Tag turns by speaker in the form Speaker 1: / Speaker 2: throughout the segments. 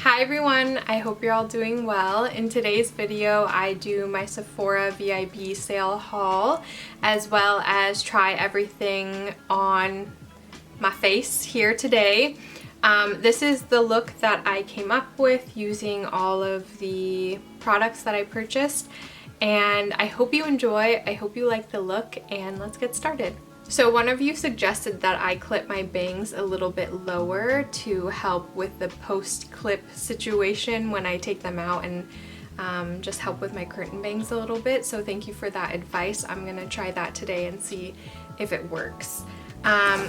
Speaker 1: Hi everyone, I hope you're all doing well. In today's video I do my Sephora VIB Sale Haul as well as try everything on my face here today. This is the look that I came up with using all of the products that I purchased, and I hope you enjoy, I hope you like the look, and let's get started. So one of you suggested that I clip my bangs a little bit lower to help with the post-clip situation when I take them out and just help with my curtain bangs a little bit. So thank you for that advice. I'm gonna try that today and see if it works.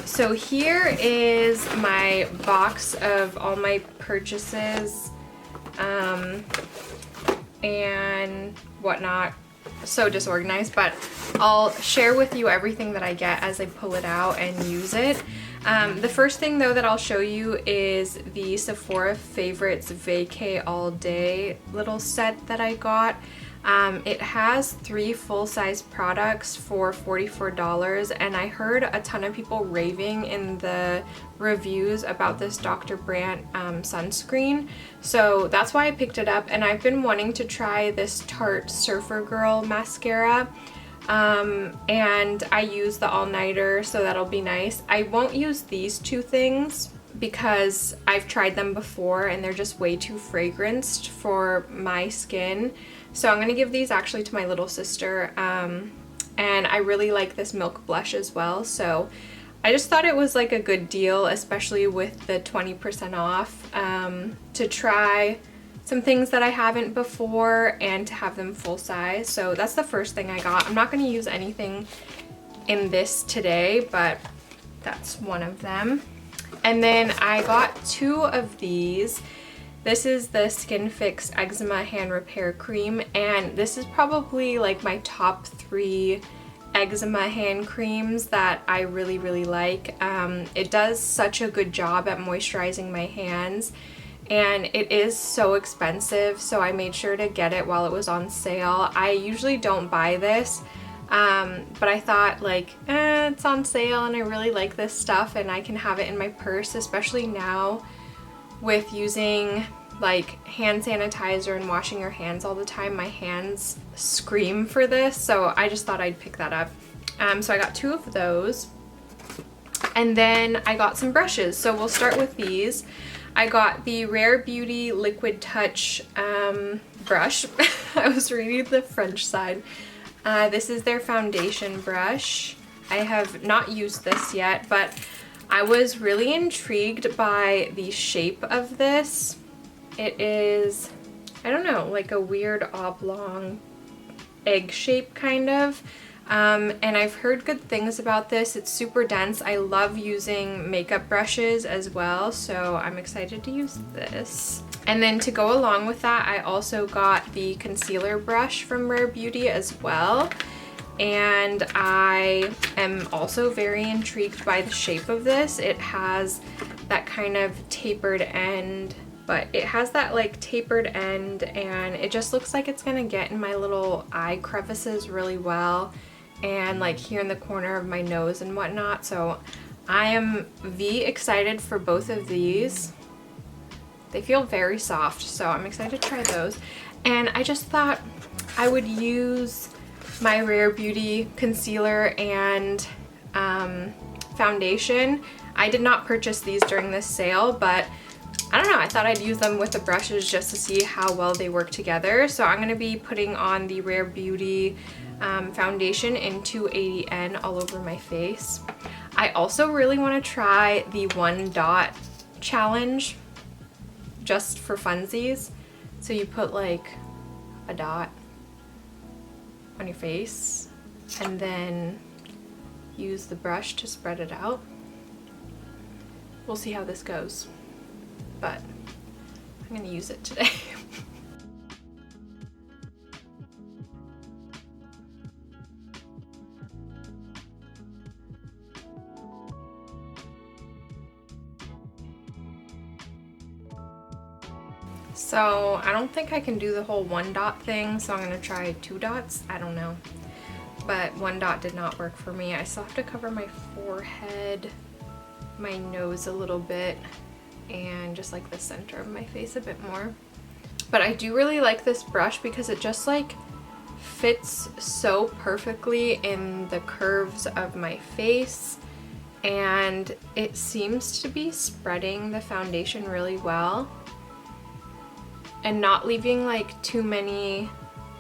Speaker 1: So here is my box of all my purchases and whatnot. So disorganized, but I'll share with you everything that I get as I pull it out and use it. The first thing though that I'll show you is the Sephora Favorites Vacay All Day little set that I got. It has 3 full-size products for $44, and I heard a ton of people raving in the reviews about this Dr. Brandt sunscreen, so that's why I picked it up. And I've been wanting to try this Tarte Surfer Girl mascara, and I use the all-nighter, so that'll be nice. I won't use these two things because I've tried them before and they're just way too fragranced for my skin. So I'm going to give these actually to my little sister, and I really like this milk blush as well, so I just thought it was like a good deal, especially with the 20% off, to try some things that I haven't before and to have them full size. So that's the first thing I got. I'm not going to use anything in this today, but that's one of them. And then I got 2 of these. This is the Skin Fix Eczema Hand Repair Cream, and this is probably like my top 3 eczema hand creams that I really like. It does such a good job at moisturizing my hands, and it is so expensive, so I made sure to get it while it was on sale. I usually don't buy this, but I thought like, it's on sale and I really like this stuff and I can have it in my purse, especially now with using like hand sanitizer and washing your hands all the time. My hands scream for this, so I just thought I'd pick that up. So I got 2 of those, and then I got some brushes. So we'll start with these. I got the Rare Beauty Liquid Touch brush. I was reading the French side. This is their foundation brush. I have not used this yet, but I was really intrigued by the shape of this. It is, I don't know, like a weird oblong egg shape kind of. And I've heard good things about this. It's super dense. I love using makeup brushes as well, so I'm excited to use this. And then to go along with that, I also got the concealer brush from Rare Beauty as well. And I am also very intrigued by the shape of this. It has that kind of tapered end, but it has that like tapered end, and it just looks like it's gonna get in my little eye crevices really well, and like here in the corner of my nose and whatnot. So I am excited for both of these. They feel very soft, so I'm excited to try those. And I just thought I would use my Rare Beauty concealer and foundation. I did not purchase these during this sale, but I don't know, I thought I'd use them with the brushes just to see how well they work together. So I'm going to be putting on the Rare Beauty foundation in 280N all over my face. I also really want to try the 1 dot challenge just for funsies. So you put like a dot on your face and then use the brush to spread it out. We'll see how this goes, but I'm gonna use it today. So I don't think I can do the whole 1 dot thing, so I'm gonna try 2 dots. I don't know, but 1 dot did not work for me. I still have to cover my forehead, my nose a little bit, and just like the center of my face a bit more. But I do really like this brush because it just like fits so perfectly in the curves of my face, and it seems to be spreading the foundation really well and not leaving like too many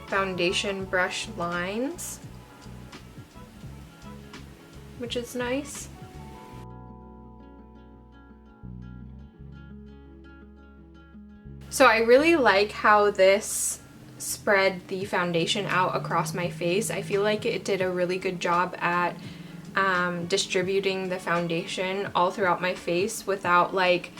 Speaker 1: foundation brush lines, which is nice. So I really like how this spread the foundation out across my face. I feel like it did a really good job at distributing the foundation all throughout my face without, like,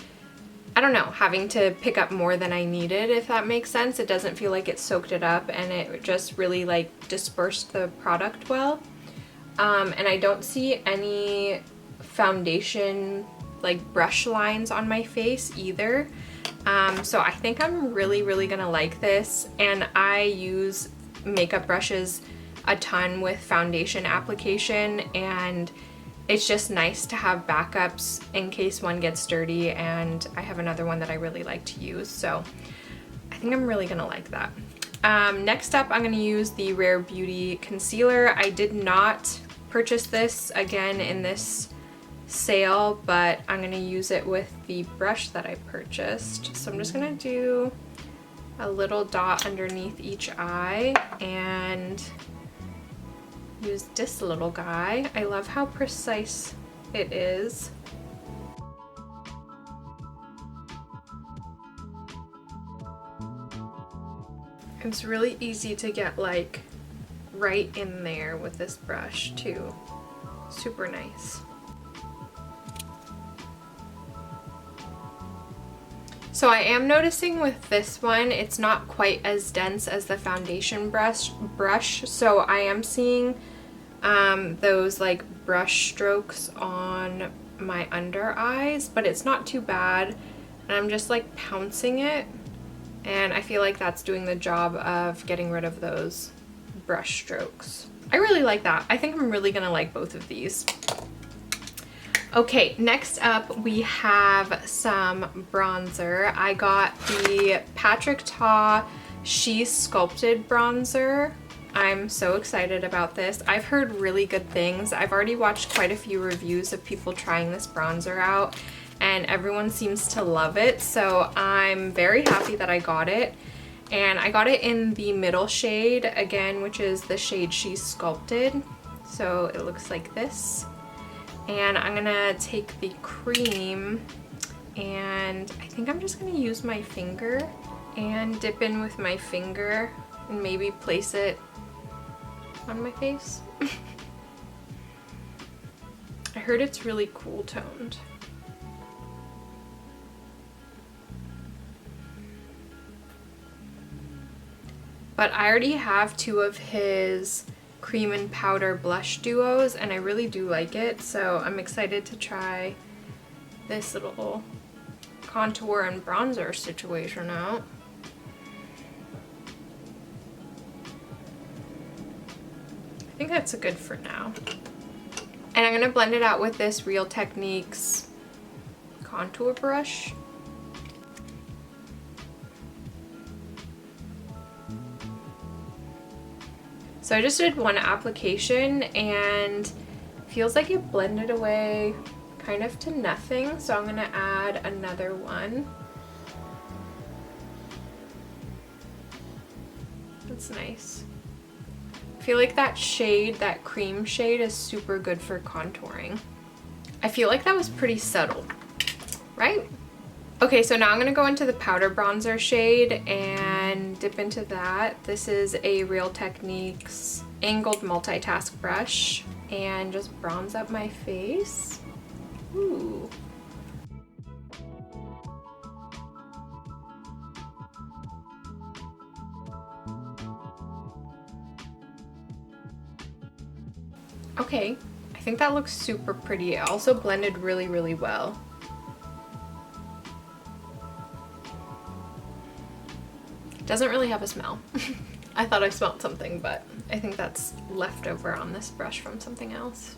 Speaker 1: I don't know, having to pick up more than I needed, if that makes sense. It doesn't feel like it soaked it up, and it just really like dispersed the product well. And I don't see any foundation like brush lines on my face either. So I think I'm really gonna like this, and I use makeup brushes a ton with foundation application, and it's just nice to have backups in case one gets dirty, and I have another one that I really like to use, so I think I'm really gonna like that. Next up, I'm gonna use the Rare Beauty concealer. I did not purchase this again in this sale, but I'm gonna use it with the brush that I purchased. So I'm just gonna do a little dot underneath each eye and use this little guy. I love how precise it is. It's really easy to get like right in there with this brush too. Super nice. So I am noticing with this one, it's not quite as dense as the foundation brush, so I am seeing those like brush strokes on my under eyes, but it's not too bad, and I'm just like pouncing it, and I feel like that's doing the job of getting rid of those brush strokes. I really like that. I think I'm really gonna like both of these. Okay, next up we have some bronzer. I got the Patrick Ta She's Sculpted bronzer. I'm so excited about this. I've heard really good things. I've already watched quite a few reviews of people trying this bronzer out, and everyone seems to love it, so I'm very happy that I got it. And I got it in the middle shade again, which is the shade She's Sculpted. So it looks like this. And I'm gonna take the cream, and I think I'm just gonna use my finger and dip in with my finger and maybe place it on my face. I heard it's really cool toned. But I already have two of his cream and powder blush duos, and I really do like it, so I'm excited to try this little contour and bronzer situation out. I think that's a good for now. And I'm gonna blend it out with this Real Techniques contour brush. So I just did one application and feels like it blended away kind of to nothing, so I'm gonna add another one. That's nice. I feel like that shade, that cream shade, is super good for contouring. I feel like that was pretty subtle, right? Okay, so now I'm gonna go into the powder bronzer shade and dip into that. This is a Real Techniques angled multitask brush, and just bronze up my face. Ooh. Okay, I think that looks super pretty. It also blended really well. Doesn't really have a smell. I thought I smelled something, but I think that's left over on this brush from something else.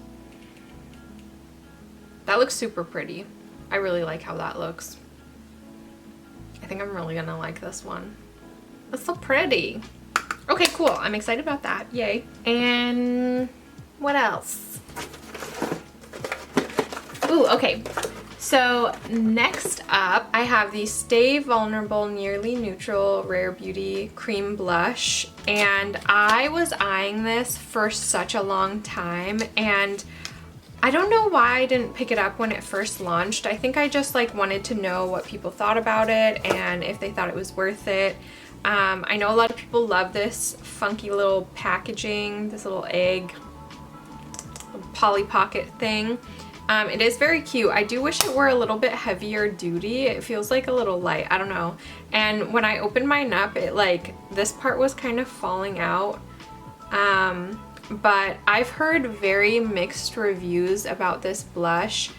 Speaker 1: That looks super pretty. I really like how that looks. think I'm really gonna like this one. It's so pretty. Okay, cool. I'm excited about that. Yay. And what else? Ooh, okay. So next up, I have the Stay Vulnerable Nearly Neutral Rare Beauty Cream Blush. And I was eyeing this for such a long time, and I don't know why I didn't pick it up when it first launched. I think I just like wanted to know what people thought about it and if they thought it was worth it. I know a lot of people love this funky little packaging, this little egg Polly Pocket thing. It is very cute. I do wish it were a little bit heavier duty. It feels like a little light. I don't know. And when I opened mine up, it like, this part was kind of falling out. But I've heard very mixed reviews about this blush.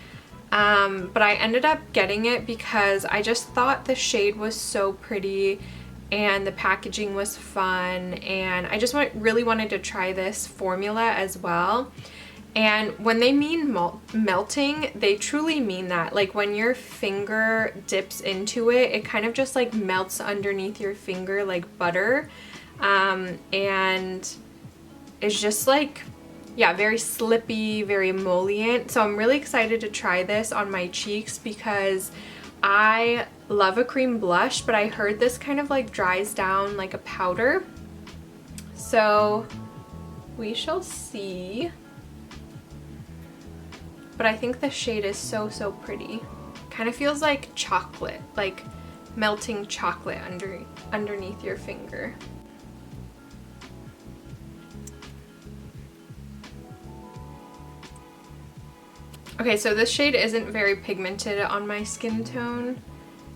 Speaker 1: But I ended up getting it because I just thought the shade was so pretty and the packaging was fun, and I just really wanted to try this formula as well. And when they mean melting, they truly mean that. Like when your finger dips into it, it kind of just like melts underneath your finger like butter. And it's just like, yeah, very slippy, very emollient. So I'm really excited to try this on my cheeks because I love a cream blush, but I heard this kind of like dries down like a powder. So we shall see. But I think the shade is so, so pretty. Kind of feels like chocolate, like melting chocolate underneath your finger. Okay, so this shade isn't very pigmented on my skin tone.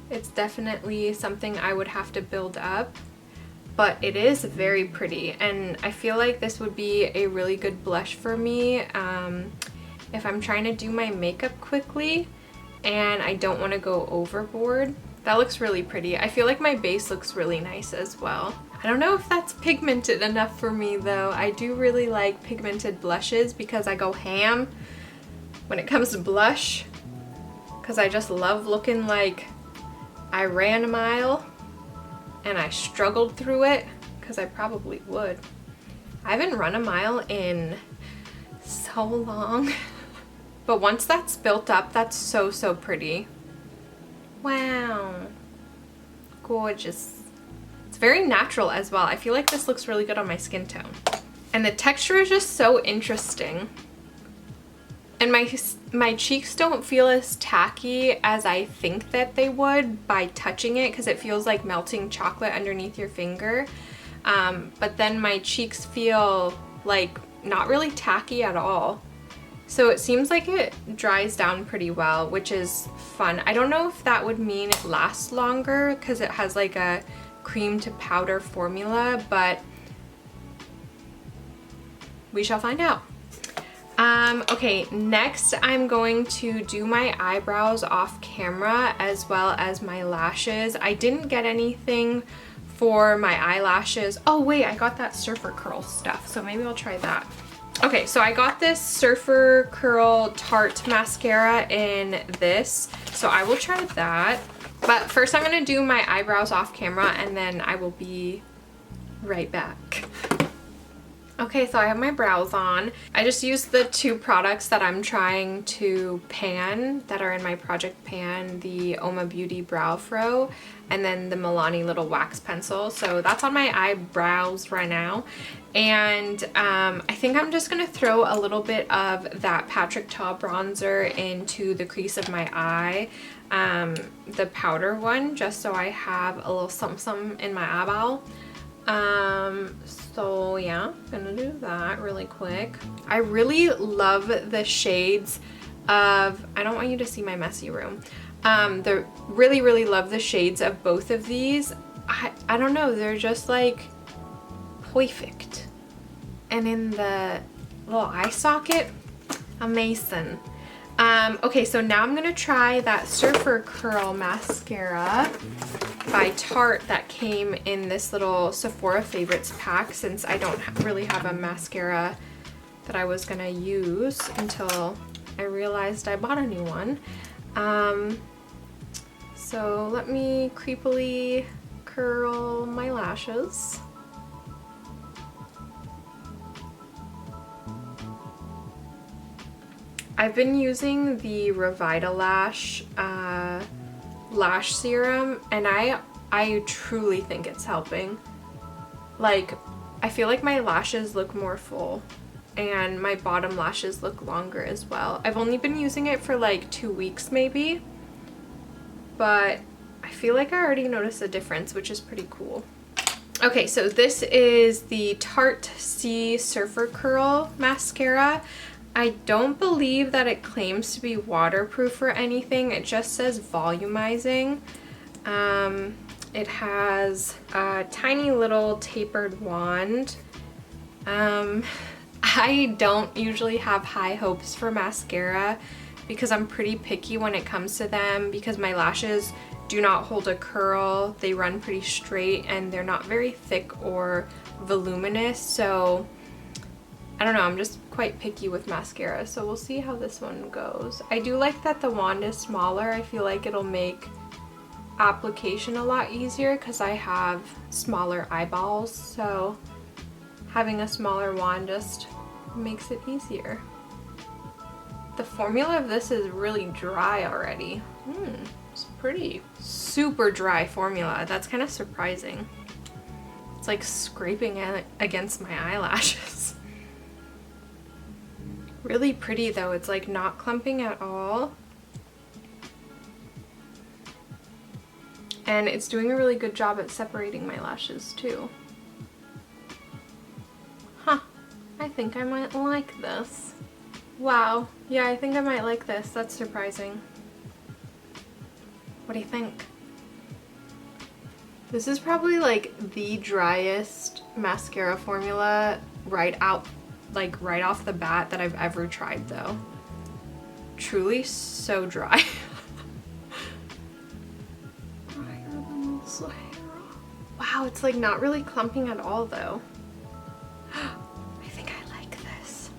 Speaker 1: It's definitely something I would have to build up, but it is very pretty, and I feel like this would be a really good blush for me if I'm trying to do my makeup quickly and I don't want to go overboard. That looks really pretty. I feel like my base looks really nice as well. I don't know if that's pigmented enough for me though. I do really like pigmented blushes because I go ham when it comes to blush, because I just love looking like I ran a mile and I struggled through it, because I probably would. I haven't run a mile in so long. But once that's built up, that's so, so pretty. Wow. Gorgeous. It's very natural as well. I feel like this looks really good on my skin tone. And the texture is just so interesting. And my cheeks don't feel as tacky as I think that they would by touching it, because it feels like melting chocolate underneath your finger. But then my cheeks feel like not really tacky at all. So it seems like it dries down pretty well, which is fun. I don't know if that would mean it lasts longer because it has like a cream to powder formula, but we shall find out. Okay, next I'm going to do my eyebrows off camera as well as my lashes. I didn't get anything for my eyelashes. Oh wait, I got that Surfer Curl stuff, so maybe I'll try that. Okay, so I got this Surfer Curl Tarte mascara in this, so I will try that. But first I'm gonna do my eyebrows off camera and then I will be right back. Okay, so I have my brows on. I just used the two products that I'm trying to pan that are in my project pan, the Uoma Beauty Brow Fro and then the Milani little wax pencil. So that's on my eyebrows right now. And I think I'm just gonna throw a little bit of that Patrick Ta bronzer into the crease of my eye, the powder one, just so I have a little something in my eyeball. So yeah, I'm gonna do that really quick. I really love the shades of, I don't want you to see my messy room. Really love the shades of both of these. I don't know, they're just like perfect. And in the little eye socket, amazing. Okay, so now I'm gonna try that Surfer Curl mascara by Tarte that came in this little Sephora Favorites pack, since I don't really have a mascara that I was gonna use until I realized I bought a new one. So let me creepily curl my lashes. I've been using the Revitalash lash serum, and I truly think it's helping. Like, I feel like my lashes look more full and my bottom lashes look longer as well. I've only been using it for like 2 weeks maybe, but I feel like I already noticed a difference, which is pretty cool. Okay, so this is the Tarte C Surfer Curl mascara. I don't believe that it claims to be waterproof or anything. It just says volumizing. It has a tiny little tapered wand. I don't usually have high hopes for mascara because I'm pretty picky when it comes to them, because my lashes do not hold a curl. They run pretty straight and they're not very thick or voluminous, so I don't know, I'm just quite picky with mascara, so we'll see how this one goes. I do like that the wand is smaller. I feel like it'll make application a lot easier because I have smaller eyeballs, so having a smaller wand just makes it easier. The formula of this is really dry already. It's pretty super dry formula. That's kind of surprising. It's like scraping it against my eyelashes. Really pretty though. It's like not clumping at all. And it's doing a really good job at separating my lashes too. Huh. I think I might like this. Wow. Yeah, I think I might like this. That's surprising. What do you think? This is probably like the driest mascara formula right off the bat that I've ever tried though. Truly so dry. Wow, it's like not really clumping at all though. I think I like this.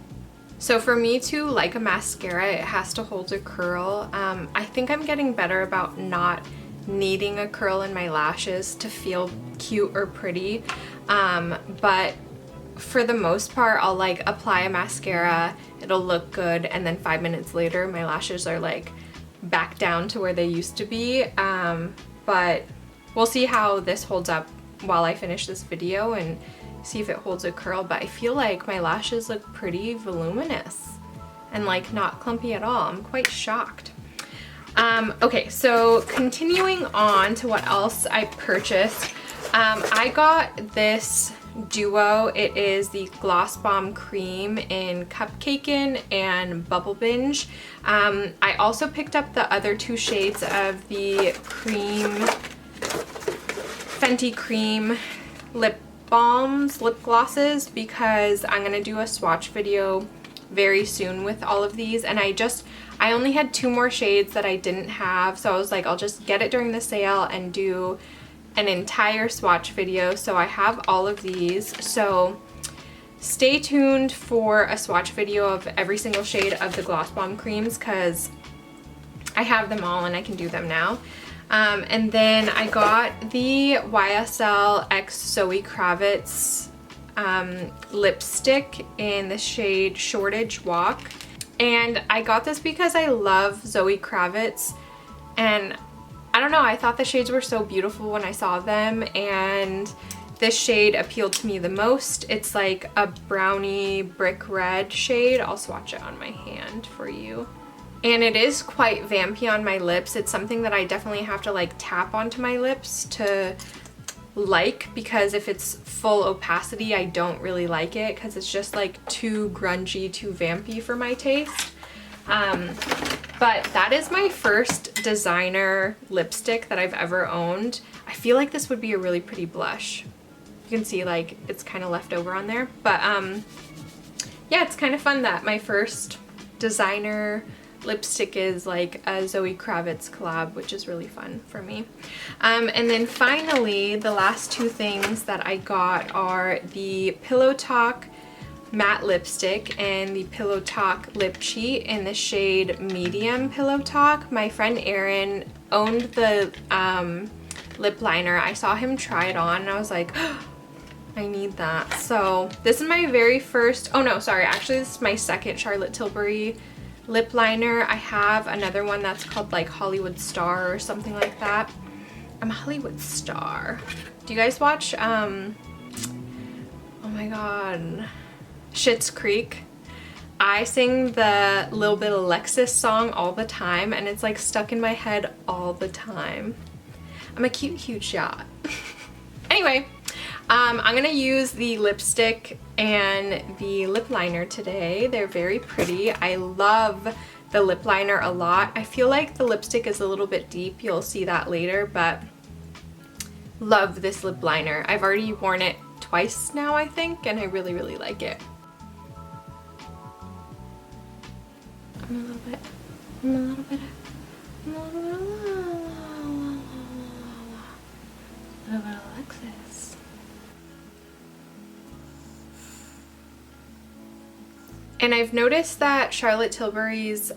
Speaker 1: So for me to like a mascara, it has to hold a curl. I think I'm getting better about not needing a curl in my lashes to feel cute or pretty. But for the most part, I'll like apply a mascara, it'll look good, and then 5 minutes later my lashes are like back down to where they used to be. But we'll see how this holds up while I finish this video and see if it holds a curl. But I feel like my lashes look pretty voluminous and like not clumpy at all. I'm quite shocked. Okay, so continuing on to what else I purchased. I got this duo. It is the Gloss Bomb Cream in Cupcakin and Bubble Binge. I also picked up the other 2 shades of the Fenty Cream lip glosses, because I'm gonna do a swatch video very soon with all of these, and I only had 2 more shades that I didn't have, so I was like, I'll just get it during the sale and do an entire swatch video. So I have all of these, so stay tuned for a swatch video of every single shade of the Gloss Bomb creams, because I have them all and I can do them now. And then I got the YSL X Zoe Kravitz lipstick in the shade Shortage Walk. And I got this because I love Zoe Kravitz, and I don't know, I thought the shades were so beautiful when I saw them, and this shade appealed to me the most. It's like a brownie brick red shade. I'll swatch it on my hand for you. And it is quite vampy on my lips. It's something that I definitely have to like tap onto my lips to like, because if it's full opacity, I don't really like it because it's just like too grungy, too vampy for my taste. But that is my first designer lipstick that I've ever owned. I feel like this would be a really pretty blush. You can see like it's kind of left over on there, but yeah, it's kind of fun that my first designer lipstick is like a Zoe Kravitz collab, which is really fun for me. And then finally, the last 2 things that I got are the Pillow Talk matte lipstick and the Pillow Talk lip cheat in the shade Medium Pillow Talk. My friend Aaron owned the lip liner. I saw him try it on and I was like, oh, I need that. So this is my very first, oh no, sorry, actually this is my second Charlotte Tilbury lip liner. I have another one that's called like Hollywood Star or something like that. I'm a Hollywood Star. Do you guys watch, oh my god, Schitt's Creek? I sing the Little Bit Alexis song all the time and it's like stuck in my head all the time. I'm a cute shot. Anyway, I'm gonna use the lipstick and the lip liner today. They're very pretty. I love the lip liner a lot. I feel like the lipstick is a little bit deep. You'll see that later, but love this lip liner. I've already worn it twice now, I think, and I really like it. I'm a little bit Alexis. And I've noticed that Charlotte Tilbury's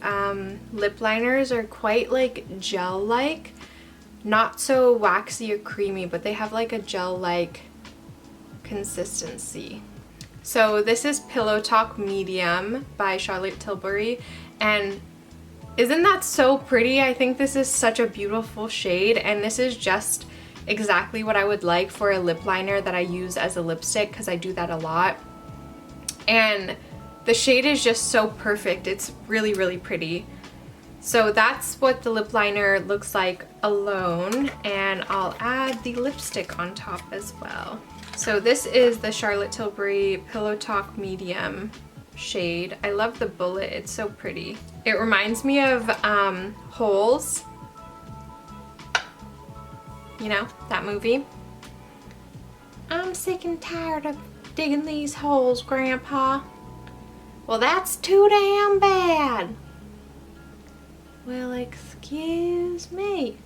Speaker 1: lip liners are quite like gel-like, not so waxy or creamy, but they have like a gel-like consistency. So this is Pillow Talk Medium by Charlotte Tilbury, and isn't that so pretty? I think this is such a beautiful shade, and this is just exactly what I would like for a lip liner that I use as a lipstick, because I do that a lot. And the shade is just so perfect. It's really pretty. So that's what the lip liner looks like alone, and I'll add the lipstick on top as well. So this is the Charlotte Tilbury Pillow Talk Medium shade. I love the bullet, it's so pretty. It reminds me of Holes. You know, that movie. I'm sick and tired of digging these holes, Grandpa. Well, that's too damn bad. Well, excuse me.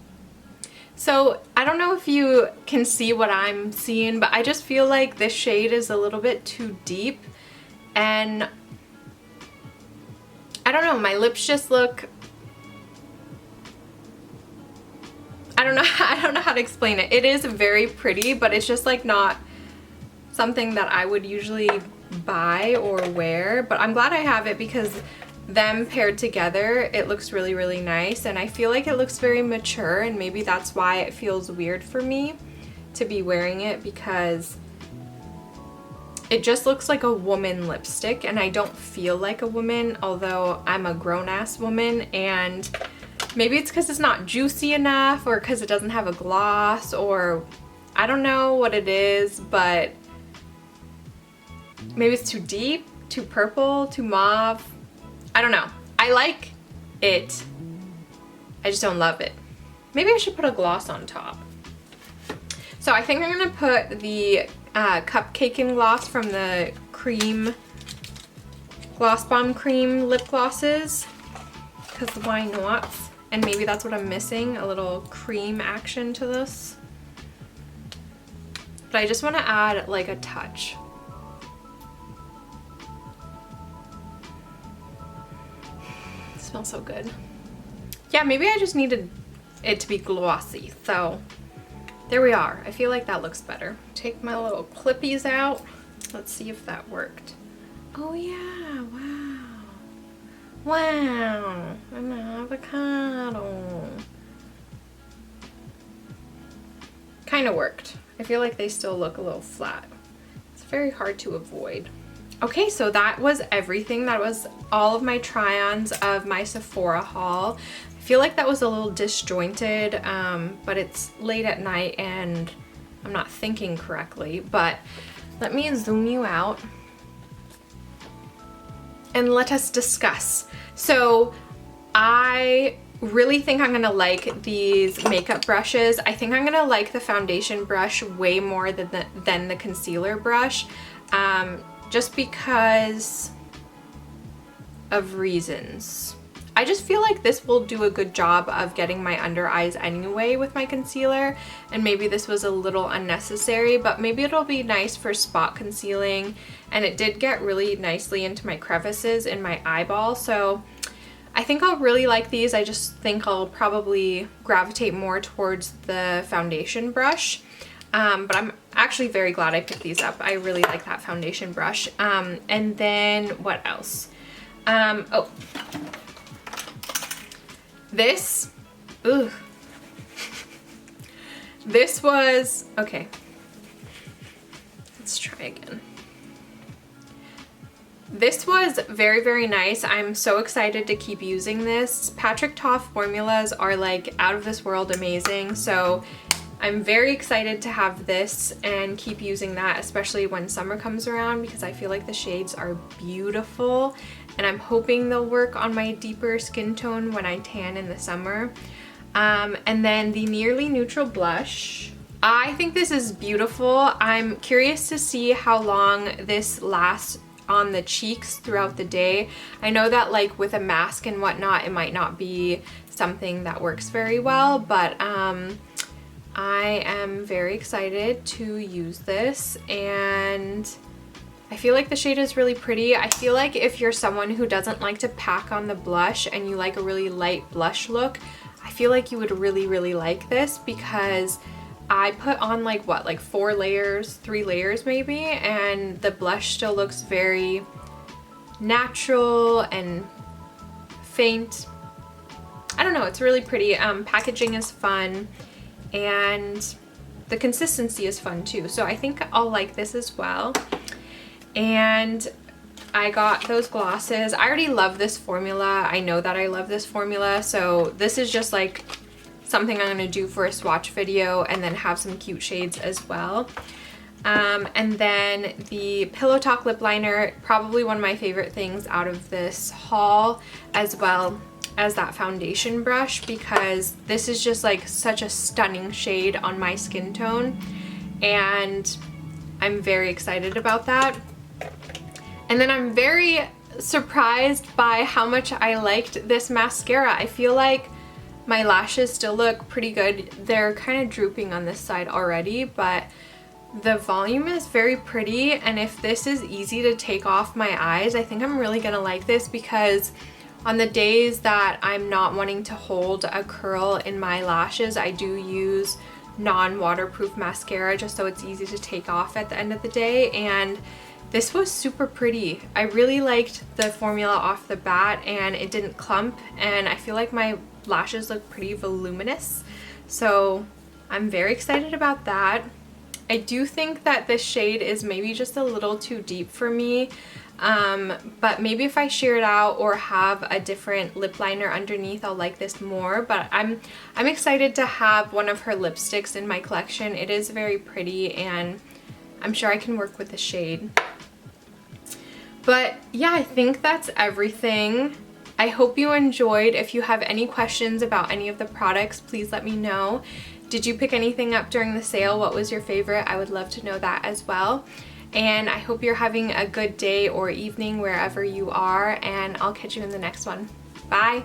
Speaker 1: So I don't know if you can see what I'm seeing, but I just feel like this shade is a little bit too deep, and I don't know, my lips just look, I don't know how to explain it. It is very pretty, but it's just like not something that I would usually buy or wear, but I'm glad I have it because them paired together, it looks really nice, and I feel like it looks very mature, and maybe that's why it feels weird for me to be wearing it, because it just looks like a woman lipstick, and I don't feel like a woman, although I'm a grown-ass woman, and maybe it's because it's not juicy enough, or because it doesn't have a gloss, or I don't know what it is, but maybe it's too deep, too purple, too mauve. I don't know. I like it. I just don't love it. Maybe I should put a gloss on top. So I think I'm gonna put the Cupcakin gloss from the Cream Gloss Bomb Cream lip glosses, because why not? And maybe that's what I'm missing, a little cream action to this. But I just want to add like a touch. Smells so good. Yeah, maybe I just needed it to be glossy, so there we are. I feel like that looks better. Take my little clippies out. Let's see if that worked. Oh yeah, wow. Wow, an avocado. Kind of worked. I feel like they still look a little flat. It's very hard to avoid. Okay, so that was everything. That was all of my try-ons of my Sephora haul. I feel like that was a little disjointed, but it's late at night and I'm not thinking correctly. But let me zoom you out and let us discuss. So I really think I'm gonna like these makeup brushes. I think I'm gonna like the foundation brush way more than the concealer brush. Just because of reasons. I just feel like this will do a good job of getting my under eyes anyway with my concealer, and maybe this was a little unnecessary, but maybe it'll be nice for spot concealing, and it did get really nicely into my crevices in my eyeball, so I think I'll really like these. I just think I'll probably gravitate more towards the foundation brush, but I'm actually very glad I picked these up. I really like that foundation brush. And then what else? Oh. This was, okay, let's try again. This was very, very nice. I'm so excited to keep using this. Patrick Ta formulas are like out of this world amazing, so I'm very excited to have this and keep using that, especially when summer comes around, because I feel like the shades are beautiful, and I'm hoping they'll work on my deeper skin tone when I tan in the summer. And then the Nearly Neutral blush. I think this is beautiful. I'm curious to see how long this lasts on the cheeks throughout the day. I know that like with a mask and whatnot, it might not be something that works very well, but I am very excited to use this, and I feel like the shade is really pretty. I feel like if you're someone who doesn't like to pack on the blush and you like a really light blush look, I feel like you would really, really like this, because I put on like what, like 4 layers, 3 layers maybe, and the blush still looks very natural and faint. I don't know, it's really pretty. Packaging is fun, and the consistency is fun too, so I think I'll like this as well. And I got those glosses. I already love this formula. I know that I love this formula, so this is just like something I'm gonna do for a swatch video and then have some cute shades as well. And then the Pillow Talk lip liner, probably one of my favorite things out of this haul, as well as that foundation brush, because this is just like such a stunning shade on my skin tone, and I'm very excited about that. And then I'm very surprised by how much I liked this mascara. I feel like my lashes still look pretty good. They're kind of drooping on this side already, but the volume is very pretty, and if this is easy to take off my eyes, I think I'm really gonna like this, because on the days that I'm not wanting to hold a curl in my lashes, I do use non-waterproof mascara just so it's easy to take off at the end of the day, and this was super pretty. I really liked the formula off the bat, and it didn't clump, and I feel like my lashes look pretty voluminous, so I'm very excited about that. I do think that this shade is maybe just a little too deep for me, but maybe if I sheer it out or have a different lip liner underneath, I'll like this more. But I'm excited to have one of her lipsticks in my collection. It is very pretty, and I'm sure I can work with the shade. But yeah, I think that's everything. I hope you enjoyed. If you have any questions about any of the products, please let me know. Did you pick anything up during the sale? What was your favorite? I would love to know that as well. And I hope you're having a good day or evening wherever you are, and I'll catch you in the next one. Bye!